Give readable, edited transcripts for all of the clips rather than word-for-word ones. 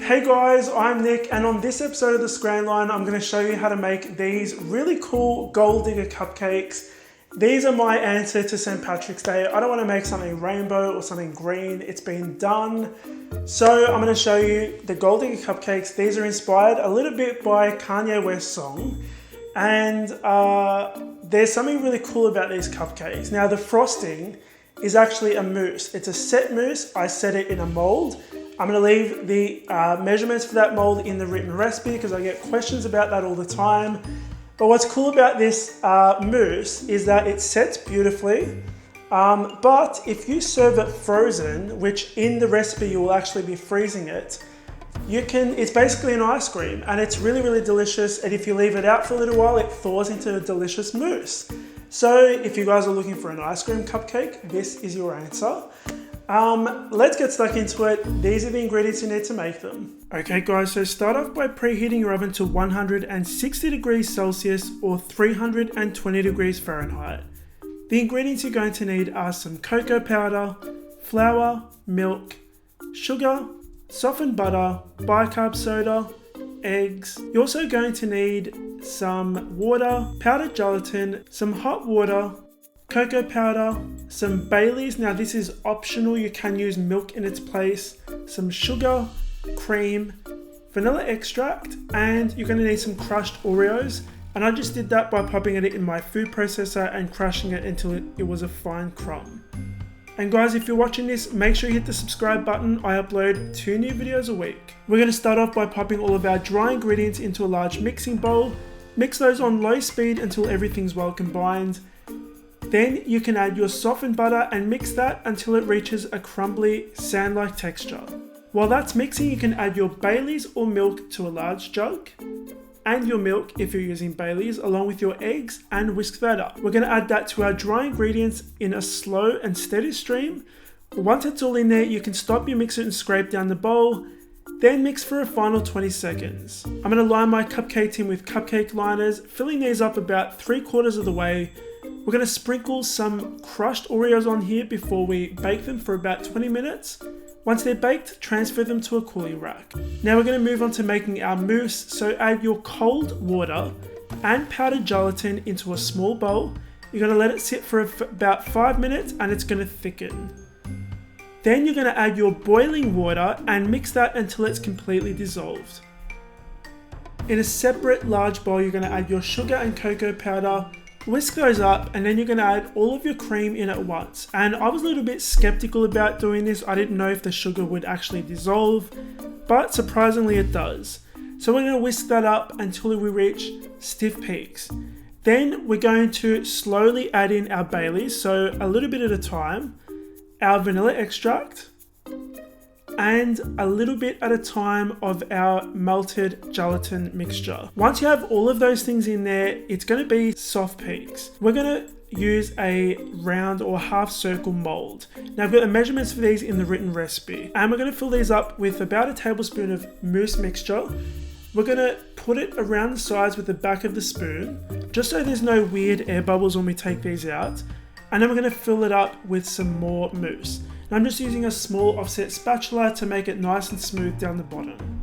Hey guys, I'm Nick, and on this episode of the Scran Line, I'm going to show you how to make these really cool gold digger cupcakes. These are my answer to St. Patrick's Day. I don't want to make something rainbow or something green. It's been done. So I'm going to show you the gold digger cupcakes. These are inspired a little bit by Kanye West's song. And there's something really cool about these cupcakes. Now the frosting is actually a mousse. It's a set mousse. I set it in a mold. I'm going to leave the measurements for that mold in the written recipe because I get questions about that all the time. But what's cool about this mousse is that it sets beautifully. But if you serve it frozen, which in the recipe you will actually be freezing it, it's basically an ice cream and it's really, really delicious. And if you leave it out for a little while, it thaws into a delicious mousse. So if you guys are looking for an ice cream cupcake, this is your answer. Let's get stuck into it. These are the ingredients you need to make them. Okay guys, so start off by preheating your oven to 160 degrees Celsius or 320 degrees Fahrenheit. The ingredients you're going to need are some cocoa powder, flour, milk, sugar, softened butter, bicarb soda, eggs. You're also going to need some water, powdered gelatin, some hot water, cocoa powder, some Baileys. Now this is optional, you can use milk in its place, some sugar, cream, vanilla extract, and you're going to need some crushed Oreos. And I just did that by popping it in my food processor and crushing it until it was a fine crumb. And guys, if you're watching this, make sure you hit the subscribe button. I upload 2 new videos a week. We're going to start off by popping all of our dry ingredients into a large mixing bowl. Mix those on low speed until everything's well combined. Then you can add your softened butter and mix that until it reaches a crumbly, sand-like texture. While that's mixing, you can add your Baileys or milk to a large jug, and your milk if you're using Baileys, along with your eggs, and whisk that up. We're going to add that to our dry ingredients in a slow and steady stream. Once it's all in there, you can stop your mixer and scrape down the bowl, then mix for a final 20 seconds. I'm going to line my cupcake tin with cupcake liners, filling these up about 3/4 of the way. We're going to sprinkle some crushed Oreos on here before we bake them for about 20 minutes. Once they're baked, transfer them to a cooling rack. Now we're going to move on to making our mousse. So add your cold water and powdered gelatin into a small bowl. You're going to let it sit for about 5 minutes and it's going to thicken. Then you're going to add your boiling water and mix that until it's completely dissolved. In a separate large bowl, you're going to add your sugar and cocoa powder. Whisk those up, and then you're going to add all of your cream in at once. And I was a little bit skeptical about doing this. I didn't know if the sugar would actually dissolve, but surprisingly it does. So we're going to whisk that up until we reach stiff peaks. Then we're going to slowly add in our Baileys, so a little bit at a time, our vanilla extract, and a little bit at a time of our melted gelatin mixture. Once you have all of those things in there, it's going to be soft peaks. We're going to use a round or half circle mold. Now I've got the measurements for these in the written recipe, and we're going to fill these up with about a tablespoon of mousse mixture. We're going to put it around the sides with the back of the spoon, just so there's no weird air bubbles when we take these out. And then we're going to fill it up with some more mousse. Now I'm just using a small offset spatula to make it nice and smooth down the bottom.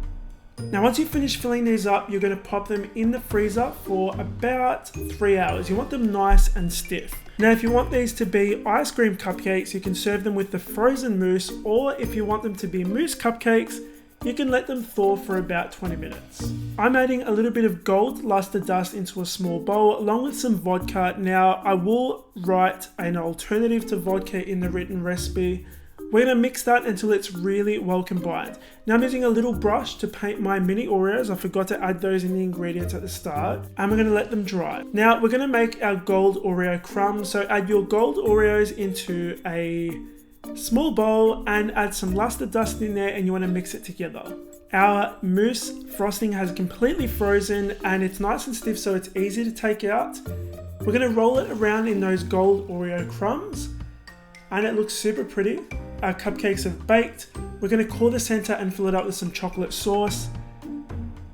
Now once you finish filling these up, you're going to pop them in the freezer for about 3 hours. You want them nice and stiff. Now if you want these to be ice cream cupcakes, you can serve them with the frozen mousse, or if you want them to be mousse cupcakes, you can let them thaw for about 20 minutes. I'm adding a little bit of gold luster dust into a small bowl along with some vodka. Now I will write an alternative to vodka in the written recipe. We're going to mix that until it's really well combined. Now I'm using a little brush to paint my mini Oreos. I forgot to add those in the ingredients at the start. And we're going to let them dry. Now we're going to make our gold Oreo crumbs. So add your gold Oreos into a small bowl and add some luster dust in there, and you want to mix it together. Our mousse frosting has completely frozen and it's nice and stiff, so it's easy to take out. We're going to roll it around in those gold Oreo crumbs and it looks super pretty. Our cupcakes have baked. We're going to core the center and fill it up with some chocolate sauce.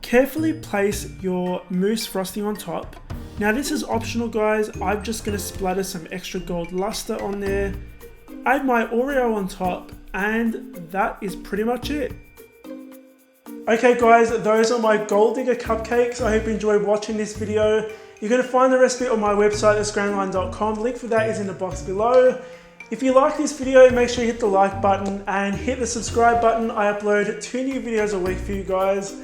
Carefully place your mousse frosting on top. Now this is optional guys, I'm just going to splatter some extra gold luster on there. Add my Oreo on top, and that is pretty much it. Okay guys, those are my Gold Digger cupcakes. I hope you enjoyed watching this video. You're going to find the recipe on my website at scranline.com. Link for that is in the box below. If you like this video, make sure you hit the like button and hit the subscribe button. I upload 2 new videos a week for you guys.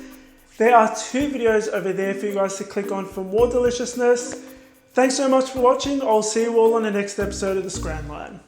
There are 2 videos over there for you guys to click on for more deliciousness. Thanks so much for watching. I'll see you all on the next episode of the Scran Line.